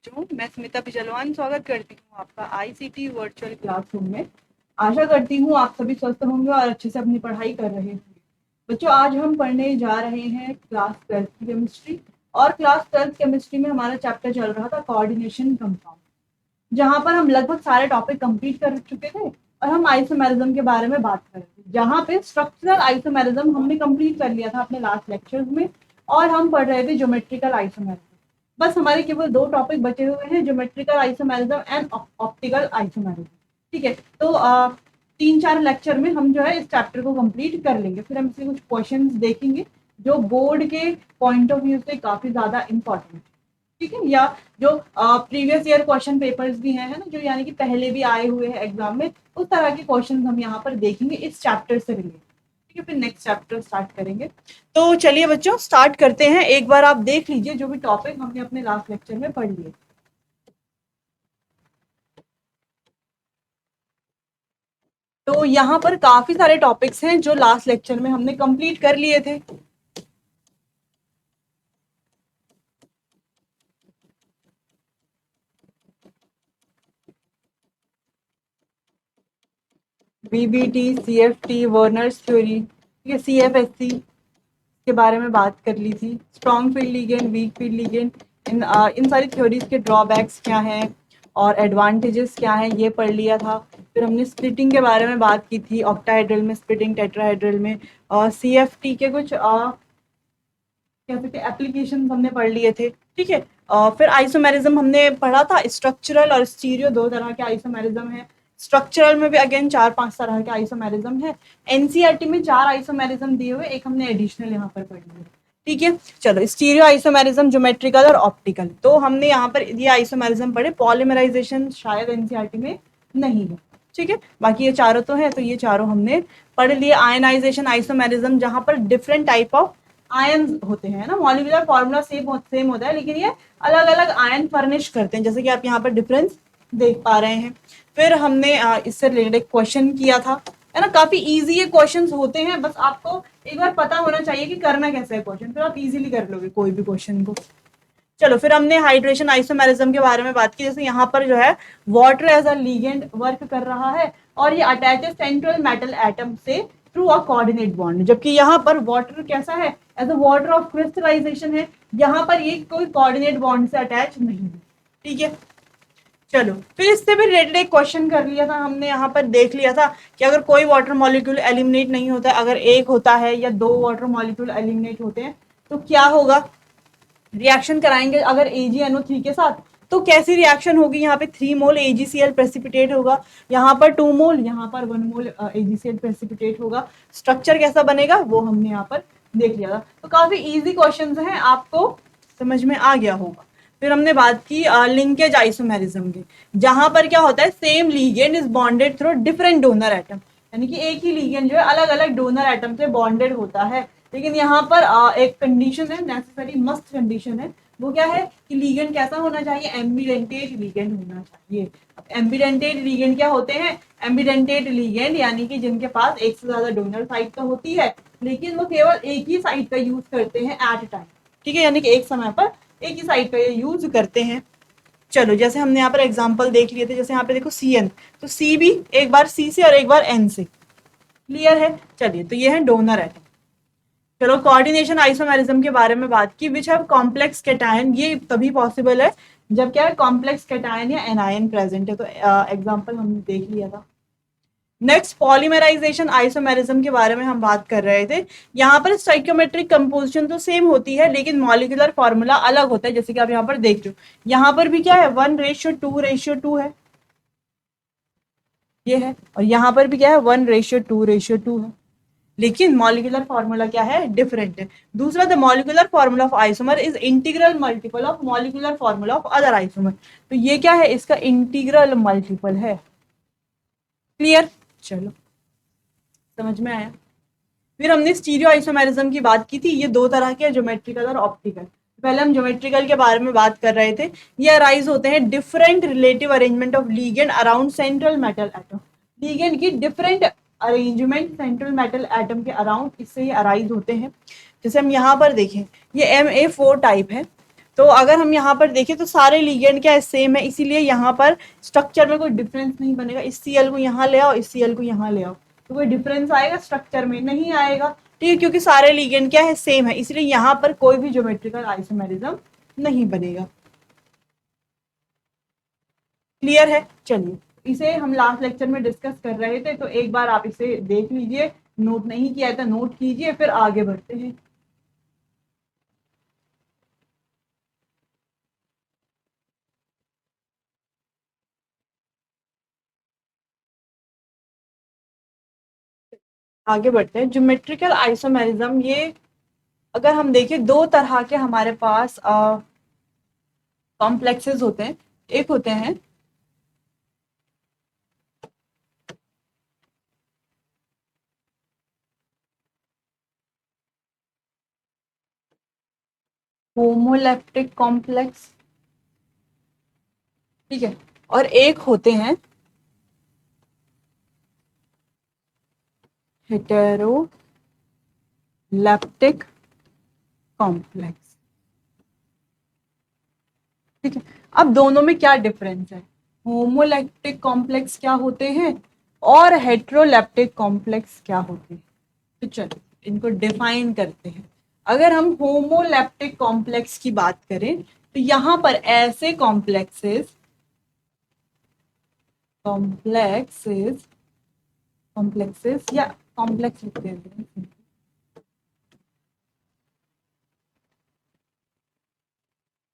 मैं स्मिता पिजलवान स्वागत करती हूँ आपका आईसीटी वर्चुअल क्लासरूम में। आशा करती हूँ आप सभी स्वस्थ होंगे और अच्छे से अपनी पढ़ाई कर रहे होंगे। बच्चों, आज हम पढ़ने जा रहे हैं क्लास 12 की केमिस्ट्री। और क्लास 12 केमिस्ट्री में हमारा चैप्टर चल रहा था कोऑर्डिनेशन कंपाउंड, जहां पर हम लगभग सारे टॉपिक कंप्लीट कर चुके थे और हम आइसोमेरिज्म के बारे में बात कर रहे थे, जहां पे स्ट्रक्चरल आइसोमेरिज्म हमने कंप्लीट कर लिया था अपने लास्ट लेक्चर्स में। और हम पढ़ रहे थे ज्योमेट्रिकल आइसोमेरिज्म। बस हमारे केवल दो टॉपिक बचे हुए हैं, geometrical isomerism and optical isomerism. ठीक है, तो 3-4 लेक्चर में हम जो है इस चैप्टर को कंप्लीट कर लेंगे। फिर हम इसके कुछ क्वेश्चंस देखेंगे जो बोर्ड के पॉइंट ऑफ व्यू से काफी ज्यादा इंपॉर्टेंट है। ठीक है, या जो प्रीवियस ईयर क्वेश्चन पेपर्स भी हैं, है ना, जो यानी कि पहले भी आए हुए हैं एग्जाम में, उस तरह के क्वेश्चन हम यहाँ पर देखेंगे इस चैप्टर से रिलेटेड। ठीक है, फिर नेक्स्ट चैप्टर स्टार्ट करेंगे। तो चलिए बच्चों, स्टार्ट करते हैं। एक बार आप देख लीजिए जो भी टॉपिक हमने अपने लास्ट लेक्चर में पढ़ लिए। तो यहाँ पर काफी सारे टॉपिक्स हैं जो लास्ट लेक्चर में हमने कंप्लीट कर लिए थे। बीबीटी, सीएफटी, वर्नर्स थ्योरी, ठीक है, सीएफएससी के बारे में बात कर ली थी। Strong field ligand, weak field ligand, इन सारी थ्योरीज के ड्रॉबैक्स क्या हैं और एडवांटेजेस क्या हैं, ये पढ़ लिया था। फिर हमने स्प्लिटिंग के बारे में बात की थी, ऑक्टाहेड्रल में स्प्लिटिंग, टेट्राहेड्रल में, और सीएफटी के कुछ क्या कहते हैं एप्लीकेशन हमने पढ़ लिए थे। ठीक है, फिर आइसोमेरिज्म हमने पढ़ा था। स्ट्रक्चरल और स्टीरियो दो तरह के आइसोमेरिज्म है। स्ट्रक्चरल में भी अगेन 4-5 तरह के आइसोमेरिज्म है। एनसीईआरटी में 4 आइसोमेरिज्म दिए हुए, एक हमने एडिशनल यहाँ पर पढ़ लिया। ठीक है, चलो, स्टीरियो आइसोमेरिज्म, ज्योमेट्रिकल और ऑप्टिकल, तो हमने यहाँ पर ये आइसोमेरिज्म पढ़े। पॉलीमराइजेशन शायद एनसीईआरटी में नहीं है। ठीक है, बाकी ये चारों तो है, तो ये चारों हमने पढ़ लिए। आयनाइजेशन आइसोमेरिज्म, जहां पर डिफरेंट टाइप ऑफ आयन होते हैं ना, मॉलिक्यूलर फॉर्मूला सेम होता है, लेकिन ये अलग अलग आयन फर्निश करते हैं, जैसे कि आप यहाँ पर डिफरेंस देख पा रहे हैं। फिर हमने इससे रिलेटेड एक क्वेश्चन किया था, है ना। काफी इजी ये क्वेश्चंस होते हैं, बस आपको एक बार पता होना चाहिए कि करना कैसे है क्वेश्चन, फिर आप इजीली कर लोगे कोई भी क्वेश्चन को। चलो, फिर हमने हाइड्रेशन आइसोमेरिज्म के बारे में बात की। जैसे यहाँ पर जो है water as a ligand work कर रहा है और ये अटैचेस सेंट्रल मेटल एटम से थ्रू अ कोऑर्डिनेट बॉन्ड, जबकि यहाँ पर वाटर कैसा है, as a water of crystallization है। यहाँ पर ये कोई कोऑर्डिनेट बॉन्ड से अटैच नहीं है। ठीक है, चलो, फिर इससे भी रिलेटेड एक क्वेश्चन कर लिया था हमने। यहाँ पर देख लिया था कि अगर कोई वाटर मॉलिक्यूल एलिमिनेट नहीं होता, अगर एक होता है या दो वाटर मॉलिक्यूल एलिमिनेट होते हैं, तो क्या होगा। रिएक्शन कराएंगे अगर AgNO3 के साथ, तो कैसी रिएक्शन होगी। यहाँ पे 3 मोल AgCl प्रेसिपिटेट होगा, यहाँ पर 2 मोल, यहाँ पर 1 मोल AgCl प्रेसिपिटेट होगा। स्ट्रक्चर कैसा बनेगा वो हमने यहाँ पर देख लिया था। तो काफी इजी क्वेश्चंस हैं, आपको समझ में आ गया होगा। फिर हमने बात की लिंकेज आइसोमेरिज्म की, जहां पर क्या होता है, same ligand is bonded through different donor atom, यानी कि एक ही लीगेंड जो है अलग अलग डोनर एटम से बॉन्डेड होता है। लेकिन यहाँ पर एक कंडीशन है, नेसेसरी मस्ट कंडीशन है। वो क्या है कि लीगेंड कैसा होना चाहिए, एम्बिडेंटेट लीगेंड होना चाहिए। अब एम्बिडेंटेट लीगेंड क्या होते हैं, एम्बिडेंटेट लीगेंड यानी कि जिनके पास एक से ज्यादा डोनर साइट तो होती है, लेकिन वो केवल एक ही साइट का यूज करते हैं एट टाइम। ठीक है, यानी कि एक समय पर एक ही साइट का ये यूज करते हैं। चलो, जैसे हमने यहाँ पर एग्जाम्पल देख लिए थे, जैसे यहाँ पे देखो CN, तो C भी एक बार C से और एक बार N से। क्लियर है, चलिए, तो ये है डोनर एटम। चलो, कोऑर्डिनेशन आइसोमेरिज्म के बारे में बात की, विच हैव कॉम्प्लेक्स कैटायन। ये तभी पॉसिबल है जब क्या है, कॉम्प्लेक्स कैटायन या एनायन प्रेजेंट है। तो एग्जांपल हमने देख लिया था। नेक्स्ट, पॉलीमराइजेशन आइसोमेरिज्म के बारे में हम बात कर रहे थे। यहाँ पर स्टोइकियोमेट्रिक कंपोजिशन तो सेम होती है, लेकिन मॉलिक्यूलर फॉर्मूला अलग होता है, जैसे कि आप यहाँ पर देख रहे हो। यहाँ पर भी क्या है, 1:2:2 है, ये है। और यहाँ पर भी क्या है, 1:2:2 है, लेकिन मॉलिक्यूलर फॉर्मूला क्या है, डिफरेंट है। दूसरा, the molecular formula of isomer is integral multiple of molecular formula of other isomer. तो ये क्या है, इसका इंटीग्रल मल्टीपल है। क्लियर, चलो, समझ में आया। फिर हमने स्टीरियो आइसोमेरिज्म की बात की थी। ये दो तरह के, ज्योमेट्रिकल और ऑप्टिकल। पहले हम ज्योमेट्रिकल के बारे में बात कर रहे थे। ये अराइज होते हैं different relative arrangement of ligand around central metal atom. Ligand की different arrangement central metal atom के अराउंड, इससे ये अराइज होते हैं। जैसे हम यहाँ पर देखें, ये MA4 टाइप है। तो अगर हम यहाँ पर देखें तो सारे लिगेंड क्या सेम है, इसीलिए यहाँ पर स्ट्रक्चर में कोई डिफरेंस नहीं बनेगा। इस Cl को यहाँ ले आओ, इस Cl को यहाँ ले आओ, तो कोई डिफरेंस आएगा स्ट्रक्चर में? नहीं आएगा, ठीक है, क्योंकि सारे लिगेंड क्या है, सेम है, इसलिए यहाँ पर कोई भी ज्योमेट्रिकल आइसोमेरिज्म नहीं बनेगा। क्लियर है? चलिए, इसे हम लास्ट लेक्चर में डिस्कस कर रहे थे, तो एक बार आप इसे देख लीजिए, नोट नहीं किया है तो नोट कीजिए, फिर आगे बढ़ते हैं। आगे बढ़ते हैं। ज्योमेट्रिकल आइसोमेरिज्म, ये अगर हम देखें दो तरह के हमारे पास कॉम्प्लेक्सेस होते हैं। एक होते हैं होमोलैप्टिक कॉम्प्लेक्स, ठीक है, और एक होते हैं हेटेरोलैप्टिक कॉम्प्लेक्स, ठीक है। अब दोनों में क्या डिफरेंस है? होमोलैप्टिक कॉम्प्लेक्स क्या होते हैं और हेटेरोलैप्टिक कॉम्प्लेक्स क्या होते हैं? तो चलो इनको डिफाइन करते हैं। अगर हम होमोलैप्टिक कॉम्प्लेक्स की बात करें तो यहां पर ऐसे कॉम्प्लेक्सेस या कॉम्प्लेक्स लिखते हैं,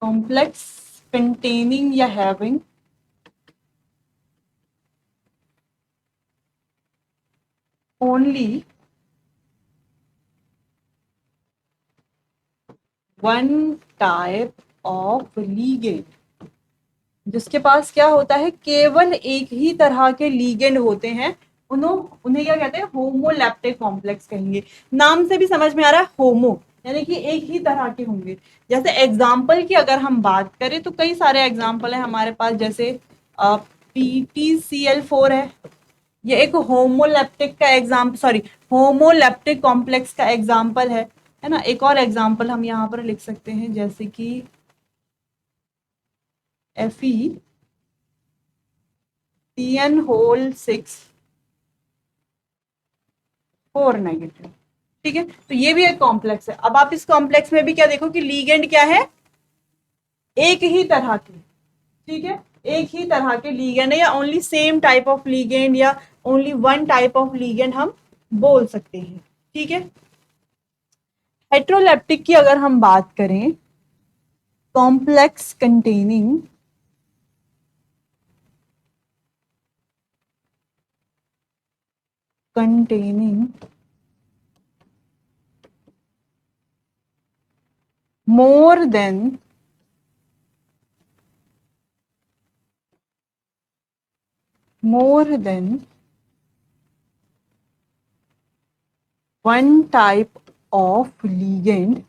कॉम्प्लेक्स containing या having only one type of ligand, जिसके पास क्या होता है, केवल एक ही तरह के लीगेंड होते हैं, उन्हें क्या कहते हैं, होमोलैप्टिक कॉम्प्लेक्स कहेंगे। नाम से भी समझ में आ रहा है, होमो यानी कि एक ही तरह के होंगे। जैसे एग्जाम्पल की अगर हम बात करें तो कई सारे एग्जाम्पल है हमारे पास, जैसे PTCl4 है, ये एक होमोलैप्टिक का एग्जाम्पल, सॉरी होमोलैप्टिक कॉम्प्लेक्स का एग्जाम्पल है ना। एक और एग्जाम्पल हम यहाँ पर लिख सकते हैं, जैसे कि FeCN6 4 नेगेटिव, ठीक है। तो ये भी एक कॉम्प्लेक्स है। अब आप इस कॉम्प्लेक्स में भी क्या देखो कि लीगेंड क्या है, एक ही तरह के, ठीक है, एक ही तरह के लीगेंड है, या only same type of ligand, या only one type of ligand हम बोल सकते हैं, ठीक है। हेट्रोलैप्टिक की अगर हम बात करें, complex containing more than one type of ligand,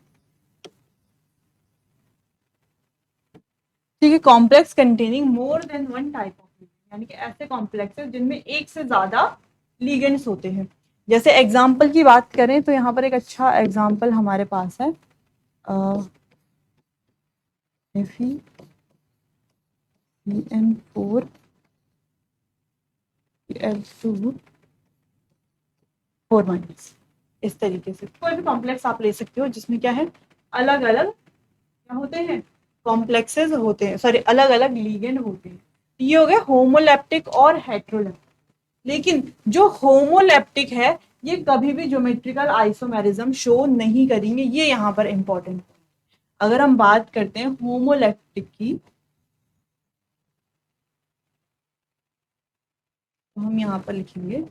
ठीक है, complex containing more than one type of ligand, यानी कि ऐसे कॉम्प्लेक्सेस जिनमें एक से ज्यादा लिगेंड्स होते हैं। जैसे एग्जाम्पल की बात करें तो यहाँ पर एक अच्छा एग्जाम्पल हमारे पास है, FeCN4Cl2 इस तरीके से कोई भी कॉम्प्लेक्स आप ले सकते हो जिसमें क्या है, अलग अलग क्या होते हैं, कॉम्प्लेक्सेस होते हैं, सॉरी अलग अलग लीगेंड होते हैं। ये हो गए होमोलैप्टिक और हेट्रोलैप्टिक। लेकिन जो होमोलैप्टिक है ये कभी भी ज्योमेट्रिकल आइसोमेरिज्म शो नहीं करेंगे, ये यहाँ पर इंपॉर्टेंट। अगर हम बात करते हैं होमोलैप्टिक की, तो हम यहाँ पर लिखेंगे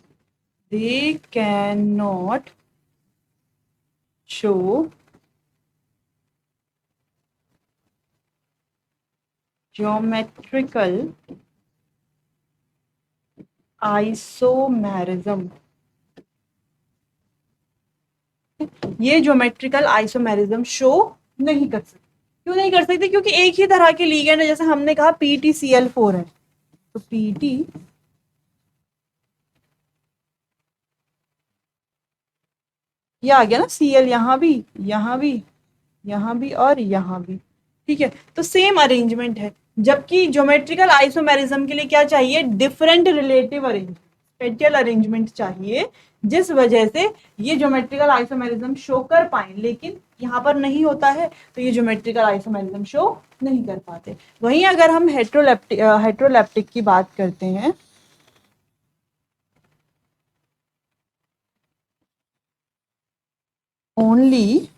they can not show geometrical isomerism. ये ज्योमेट्रिकल आइसोमेरिज्म शो नहीं कर सकते। क्यों नहीं कर सकते? क्योंकि एक ही तरह के लीगेंड है, जैसे हमने कहा PTCl4 है, तो PT ये आ गया ना, Cl यहाँ भी, यहाँ भी, यहाँ भी और यहाँ भी, ठीक है, तो सेम अरेंजमेंट है, जबकि ज्योमेट्रिकल आइसोमेरिज्म के लिए क्या चाहिए, different relative arrangement, spatial arrangement चाहिए, जिस वजह से ये ज्योमेट्रिकल आइसोमेरिज्म शो कर पाए, लेकिन यहाँ पर नहीं होता है, तो ये ज्योमेट्रिकल आइसोमेरिज्म शो नहीं कर पाते। वहीं अगर हम हेट्रोलेप्टिक की बात करते हैं, only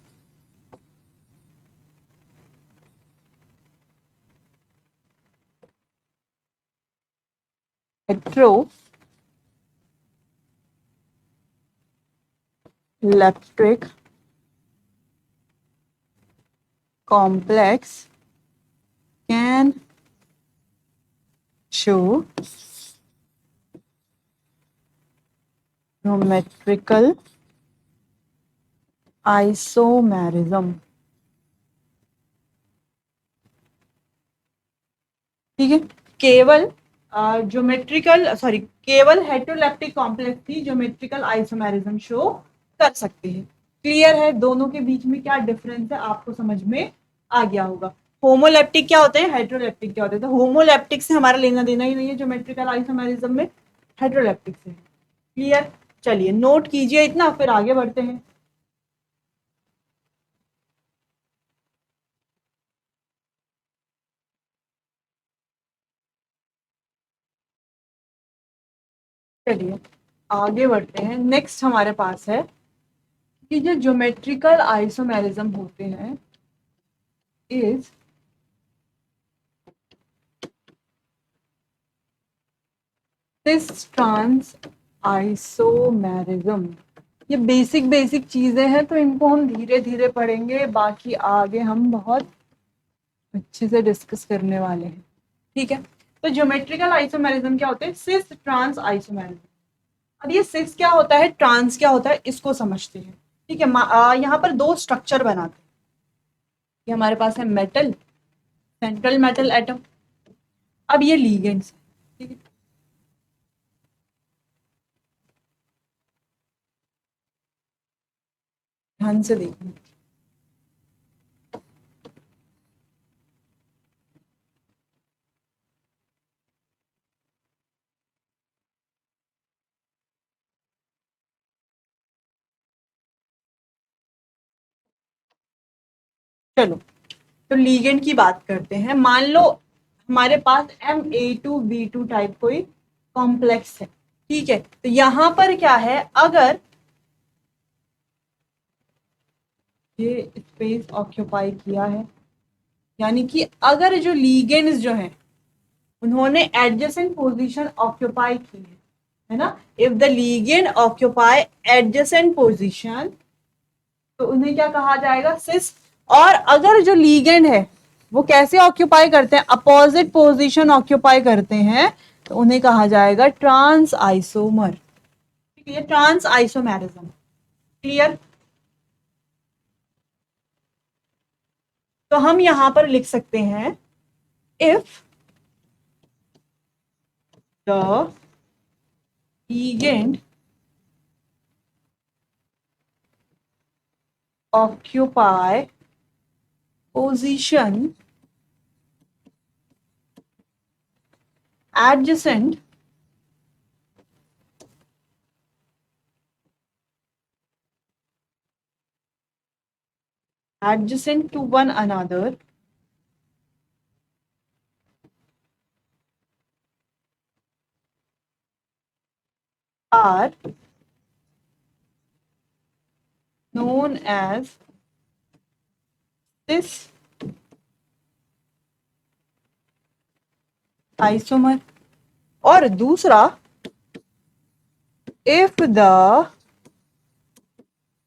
heteroleptic complex can show geometrical isomerism। ठीक है, केवल केवल हेट्रोलेप्टिक कॉम्प्लेक्स ही ज्योमेट्रिकल आइसोमेरिज्म शो कर सकते हैं। क्लियर है, दोनों के बीच में क्या डिफरेंस है आपको समझ में आ गया होगा। होमोलेप्टिक क्या होते हैं, हेट्रोलेप्टिक क्या होते हैं, तो होमोलेप्टिक से हमारा लेना देना ही नहीं है ज्योमेट्रिकल आइसोमेरिज्म में, हेट्रोलेप्टिक से। क्लियर, चलिए नोट कीजिए इतना, फिर आगे बढ़ते हैं। चलिए आगे बढ़ते हैं। नेक्स्ट हमारे पास है कि जो ज्योमेट्रिकल आइसोमेरिज्म होते हैं इज सिस ट्रांस आइसोमेरिज्म। ये बेसिक बेसिक चीजें हैं, तो इनको हम धीरे धीरे पढ़ेंगे, बाकी आगे हम बहुत अच्छे से डिस्कस करने वाले हैं। ठीक है, तो ज्योमेट्रिकल आइसोमेरिज्म क्या होते हैं, सिस ट्रांस आइसोमेरिज्म। अब ये सिस क्या होता है, ट्रांस क्या होता है, इसको समझते हैं। ठीक है, यहाँ पर दो स्ट्रक्चर बनाते हैं। ये हमारे पास है मेटल, सेंट्रल मेटल एटम। अब ये लीगेंड्स, ठीक है, ध्यान से देखना। चलो, तो लीगेंड की बात करते हैं। मान लो हमारे पास Ma2B2 टाइप कोई कॉम्प्लेक्स है। ठीक है, तो यहां पर क्या है, अगर ये स्पेस ऑक्यूपाई किया है, यानी कि अगर जो लीगेंड्स जो हैं उन्होंने एडजेसेंट पोजीशन ऑक्यूपाई की है ना, if the ligand occupy adjacent position, तो उन्हें क्या कहा जाएगा, सिस। और अगर जो लीगेंड है वो कैसे ऑक्यूपाई करते हैं, अपोजिट पोजीशन ऑक्यूपाई करते हैं, तो उन्हें कहा जाएगा ट्रांस आइसोमर। ठीक है, ये ट्रांस आइसोमेरिज्म। क्लियर, तो हम यहां पर लिख सकते हैं, if the ligand occupy position adjacent to one another, are known as cis isomer। और दूसरा, if the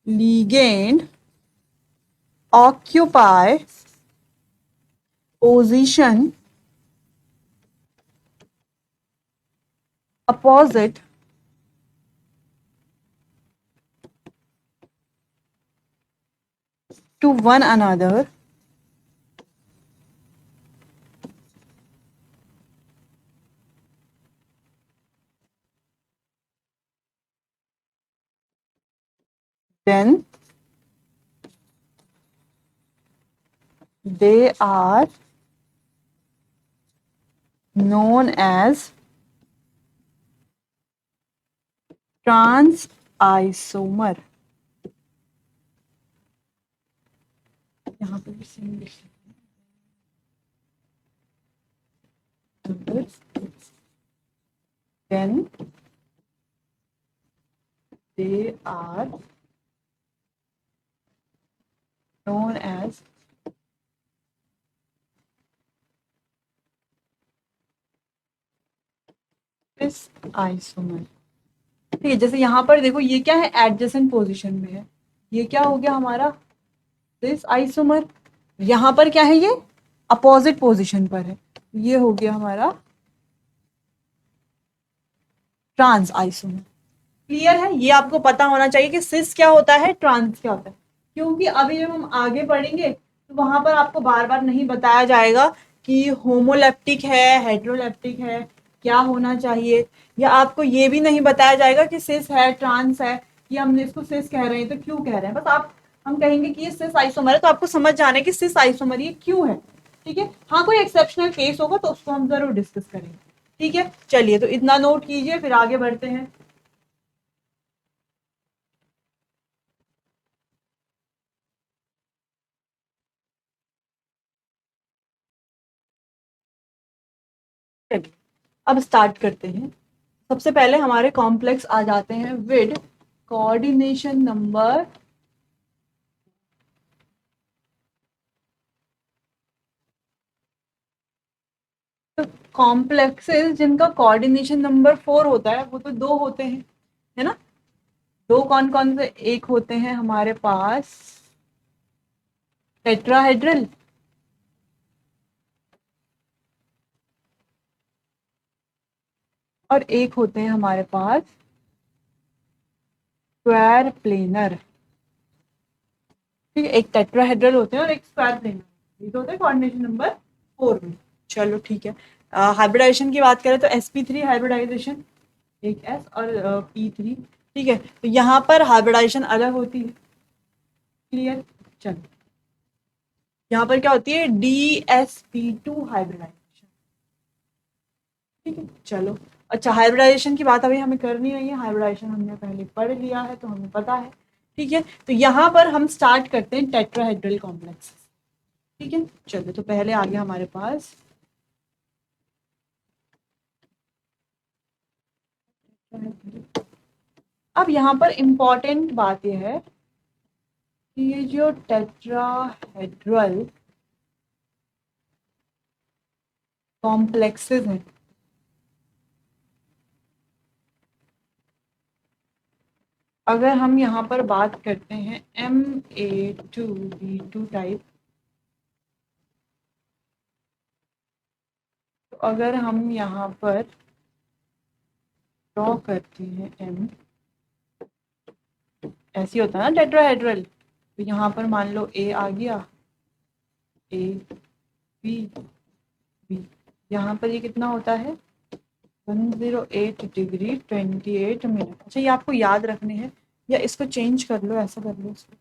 ligand occupy position opposite to one another, then they are known as trans isomer. यहाँ पे भी सेम लिख then they are known as cis isomer. ठीक है, जैसे यहाँ पर देखो ये क्या है, एडजेसेंट पोजीशन में है, ये क्या हो गया हमारा cis आइसोमर. यहाँ पर क्या है, ये अपोजिट पोजीशन पर है, ये हो गया हमारा ट्रांस आइसोमर. क्लियर है, ये आपको पता होना चाहिए कि सिस क्या होता है, ट्रांस क्या होता है, क्योंकि अभी जब हम आगे पढ़ेंगे तो वहां पर आपको बार बार नहीं बताया जाएगा कि होमोलेप्टिक है, हेटेरोलेप्टिक है, क्या होना चाहिए, या आपको ये भी नहीं बताया जाएगा कि सिस है, ट्रांस है, कि हम इसको सिस कह रहे हैं तो क्यों कह रहे हैं. बस आप हम कहेंगे कि ये सिस आइसोमर है तो आपको समझ जाना है कि सिस आइसोमर ये क्यों है. ठीक है, हाँ कोई एक्सेप्शनल केस होगा तो उसको हम जरूर डिस्कस करेंगे. ठीक है, चलिए तो इतना नोट कीजिए, फिर आगे बढ़ते हैं. अब स्टार्ट करते हैं. सबसे पहले हमारे कॉम्प्लेक्स आ जाते हैं विद कोऑर्डिनेशन नंबर कॉम्प्लेक्सेस जिनका कोऑर्डिनेशन नंबर 4 होता है वो तो दो होते हैं, है ना. दो कौन कौन से, एक होते हैं हमारे पास टेट्राहेड्रल, और एक होते हैं हमारे पास स्क्वायर प्लेनर. ठीक है, एक टेट्राहेड्रल होते हैं और एक स्क्वायर प्लेनर, ये तो होते हैं कोऑर्डिनेशन नंबर 4 में. चलो ठीक है, हाइब्रिडाइजेशन की बात करें तो sp3 हाइब्रिडाइजेशन, एक s और p3. ठीक है, तो यहाँ पर हाइब्रिडाइजेशन अलग होती है. क्लियर, चलो यहाँ पर क्या होती है, dsp2 हाइब्रिडाइजेशन. ठीक है, चलो अच्छा, हाइब्रिडाइजेशन की बात अभी हमें करनी नहीं है, हाइब्रिडाइजेशन हमने पहले पढ़ लिया है तो हमें पता है. ठीक है, तो यहाँ पर हम स्टार्ट करते हैं टेट्राहेड्रल कॉम्प्लेक्स. ठीक है, चलो तो पहले आ गया हमारे पास अब यहाँ पर इंपॉर्टेंट बात यह है कि ये जो टेट्राहेड्रल कॉम्प्लेक्सेस हैं, अगर हम यहाँ पर बात करते हैं Ma2B2 टाइप, तो अगर हम यहाँ पर ड्रॉ करते हैं M, ऐसी होता है ना टेट्राहेड्रल, तो यहाँ पर मान लो A आ गया, A B B, यहाँ पर ये कितना होता है 108 डिग्री 28 मिनट. अच्छा, ये आपको याद रखने हैं, या इसको चेंज कर लो, ऐसा कर लो इसको.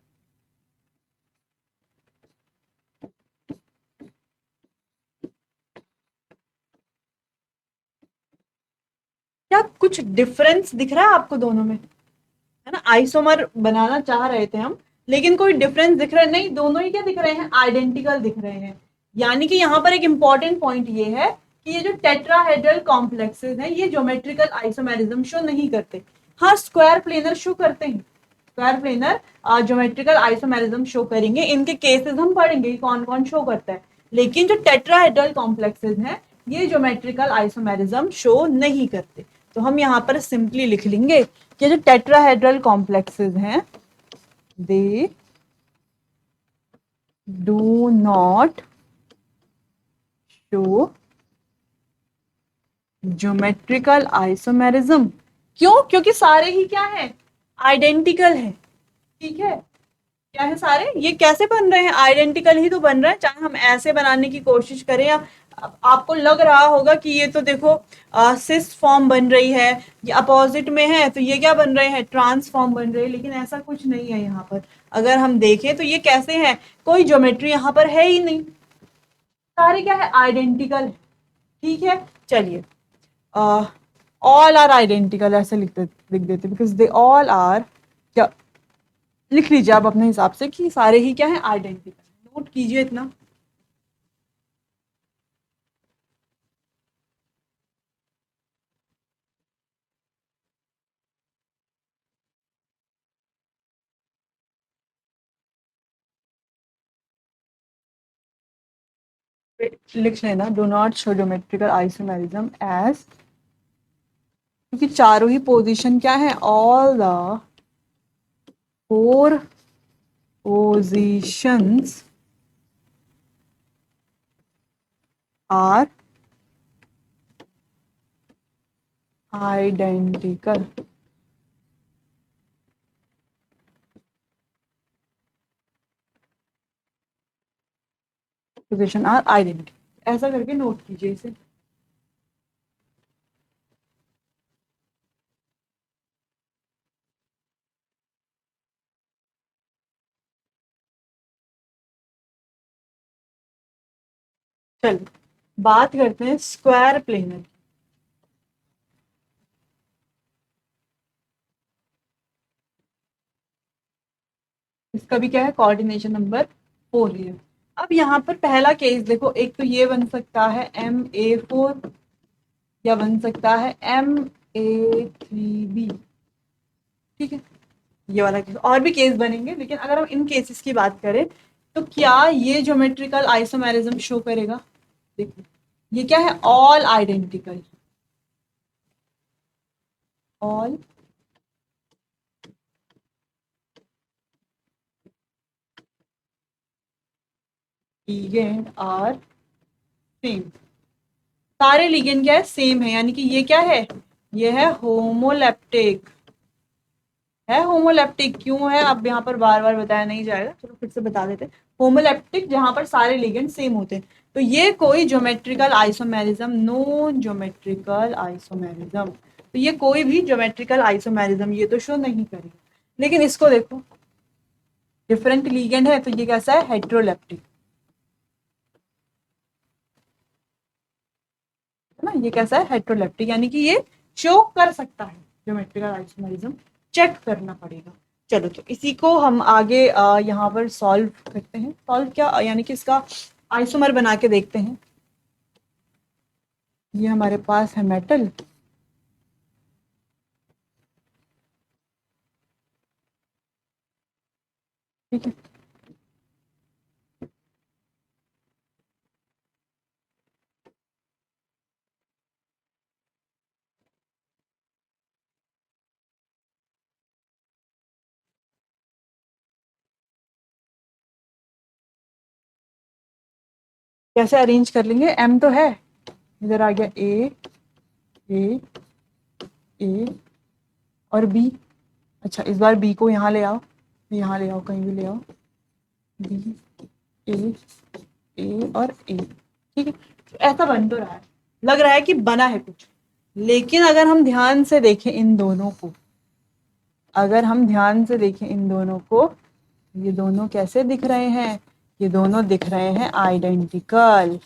क्या कुछ डिफरेंस दिख रहा है आपको दोनों में, है ना. आइसोमर बनाना चाह रहे थे हम, लेकिन कोई डिफरेंस दिख रहा है नहीं, दोनों ही क्या दिख रहे हैं, आइडेंटिकल दिख रहे हैं. यानी कि यहाँ पर एक इंपॉर्टेंट पॉइंट ये है कि ये जो टेट्राहेड्रल कॉम्प्लेक्सेस हैं ये ज्योमेट्रिकल आइसोमेरिज्म शो नहीं करते. हाँ, स्क्वायर प्लेनर शो करते हैं, square planar geometrical isomerism show करेंगे, इनके केसेस हम पढ़ेंगे कौन कौन शो करता है. लेकिन जो टेट्राहेड्रल कॉम्प्लेक्सेस हैं ये ज्योमेट्रिकल आइसोमेरिज्म शो नहीं करते. तो हम यहाँ पर सिंपली लिख लेंगे कि जो टेट्राहेड्रल कॉम्प्लेक्सेस हैं they do not show geometrical isomerism. क्यों, क्योंकि सारे ही क्या है, आइडेंटिकल है. ठीक है, क्या है, सारे ये कैसे बन रहे हैं, आइडेंटिकल ही तो बन रहे हैं, चाहे हम ऐसे बनाने की कोशिश करें या आपको लग रहा होगा कि ये तो देखो सिस फॉर्म बन रही है, ये अपोजिट में है तो ये क्या बन रहे हैं, ट्रांस फॉर्म बन रहे हैं, लेकिन ऐसा कुछ नहीं है. यहाँ पर अगर हम देखें तो ये कैसे हैं, कोई ज्योमेट्री यहाँ पर है ही नहीं, सारे क्या है, आइडेंटिकल। ठीक है, चलिए ऑल आर आइडेंटिकल ऐसे लिख देते बिकॉज दे ऑल आर, क्या लिख लीजिए आप अपने हिसाब से कि सारे ही क्या है, आइडेंटिकल, नोट कीजिए इतना। लिख लेना, do not show geometrical isomerism as, क्योंकि चारों ही पोजीशन क्या है, all the four positions are identical. Position are identical, ऐसा करके नोट कीजिए इसे। चलिए बात करते हैं स्क्वायर प्लेनर। इसका भी क्या है, कोऑर्डिनेशन नंबर 4 है। अब यहाँ पर पहला केस देखो, एक तो ये बन सकता है MA4, या बन सकता है MA3B। ठीक है, ये वाला केस, और भी केस बनेंगे, लेकिन अगर हम इन केसेस की बात करें तो क्या ये ज्योमेट्रिकल आइसोमेरिज्म शो करेगा। देखो ये क्या है, all identical, all ligand are same, सारे लिगेंड क्या है, सेम है, यानी कि ये क्या है, ये है होमोलेप्टिक। है होमोलेप्टिक, क्यों है अब यहाँ पर बार बार बताया नहीं जाएगा, चलो फिर से बता देते हैं। होमोलेप्टिक जहां पर सारे लिगेंड सेम होते हैं, तो ये कोई geometrical isomerism, no geometrical isomerism, तो ये कोई भी ज्योमेट्रिकल आइसोमेरिज्म ये तो शो नहीं करेगा। लेकिन इसको देखो, डिफरेंट लिगेंड है, तो ये कैसा है, हेट्रोलेप्टिक, है ना, ये कैसा है, हेट्रोलेप्टिक, यानी कि ये शो कर सकता है ज्योमेट्रिकल आइसोमेरिज्म, चेक करना पड़ेगा। चलो तो इसी को हम आगे यहाँ पर सॉल्व करते हैं, सॉल्व क्या यानी कि इसका आइसोमर बना के देखते हैं। ये हमारे पास है मेटल, ठीक है, कैसे अरेंज कर लेंगे, एम तो है, इधर आ गया ए ए और बी। अच्छा इस बार बी को यहाँ ले आओ, यहाँ ले आओ, कहीं भी ले आओ, बी ए और ए, ठीक है, तो ऐसा बन तो रहा है, लग रहा है कि बना है कुछ। लेकिन अगर हम ध्यान से देखें इन दोनों को, अगर हम ध्यान से देखें इन दोनों को, ये दोनों कैसे दिख रहे हैं, ये दोनों दिख रहे हैं आइडेंटिकल,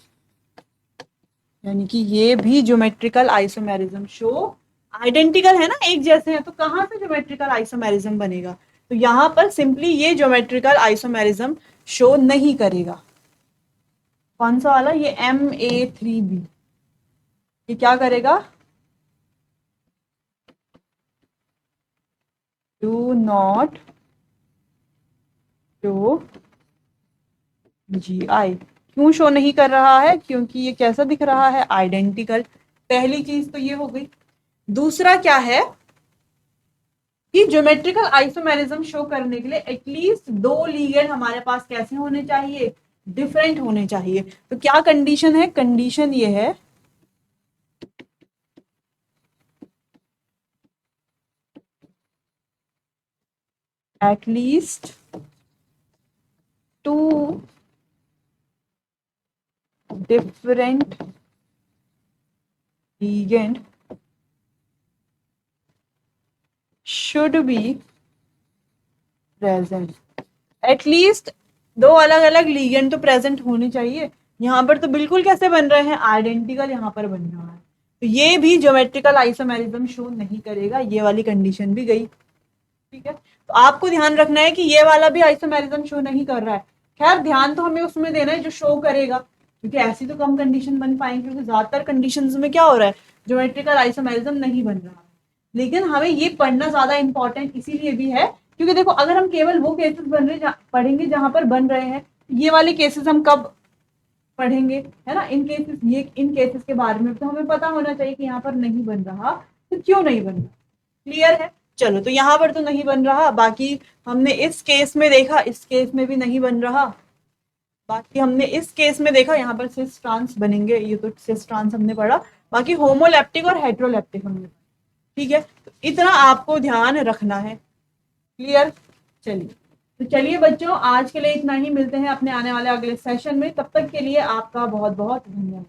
यानी कि ये भी ज्योमेट्रिकल आइसोमेरिज्म शो, आइडेंटिकल है ना, एक जैसे हैं, तो कहाँ से ज्योमेट्रिकल आइसोमेरिज्म बनेगा, तो यहाँ पर सिंपली ये ज्योमेट्रिकल आइसोमेरिज्म शो नहीं करेगा। कौन सा वाला, ये MA3B, ये क्या करेगा, डू नॉट शो GI। क्यों शो नहीं कर रहा है, क्योंकि ये कैसा दिख रहा है, आइडेंटिकल। पहली चीज तो ये हो गई। दूसरा क्या है कि ज्योमेट्रिकल आइसोमेरिज्म शो करने के लिए एटलीस्ट दो लीगेंड हमारे पास कैसे होने चाहिए, डिफरेंट होने चाहिए। तो क्या कंडीशन है, कंडीशन ये है at least to different ligand should be present। At least दो अलग अलग लीगेंड तो प्रेजेंट होने चाहिए। यहाँ पर तो बिल्कुल कैसे बन रहे हैं, आइडेंटिकल यहाँ पर बन रहा है, तो ये भी ज्योमेट्रिकल आइसोमेरिज्म शो नहीं करेगा, ये वाली कंडीशन भी गई। ठीक है, तो आपको ध्यान रखना है कि ये वाला भी आइसोमेरिज्म शो नहीं कर रहा है। खैर ध्यान तो हमें उसमें देना है जो शो करेगा, क्योंकि ऐसी तो कम कंडीशन बन पाएंगे, क्योंकि ज्यादातर कंडीशंस में क्या हो रहा है, ज्योमेट्रिकल आइसोमेरिज्म नहीं बन रहा है। लेकिन हमें ये पढ़ना ज्यादा इंपॉर्टेंट इसीलिए भी है, क्योंकि देखो अगर हम केवल वो केसेस बन रहे पढ़ेंगे जहां पर बन रहे हैं, ये वाले केसेस हम कब पढ़ेंगे, है ना। इन केसेस, ये इन केसेस के बारे में तो हमें पता होना चाहिए कि यहाँ पर नहीं बन रहा, तो क्यों नहीं बन रहा। क्लियर है। चलो, तो यहाँ पर तो नहीं बन रहा, बाकी हमने इस केस में देखा, इस केस में भी नहीं बन रहा, बाकी हमने इस केस में देखा यहाँ पर सिस ट्रांस बनेंगे, ये तो सिस ट्रांस हमने पढ़ा, बाकी होमोलैप्टिक और हेट्रोलैप्टिक हमने पढ़ा। ठीक है, तो इतना आपको ध्यान रखना है। क्लियर। चलिए, तो चलिए बच्चों, आज के लिए इतना ही, मिलते हैं अपने आने वाले अगले सेशन में, तब तक के लिए आपका बहुत बहुत धन्यवाद।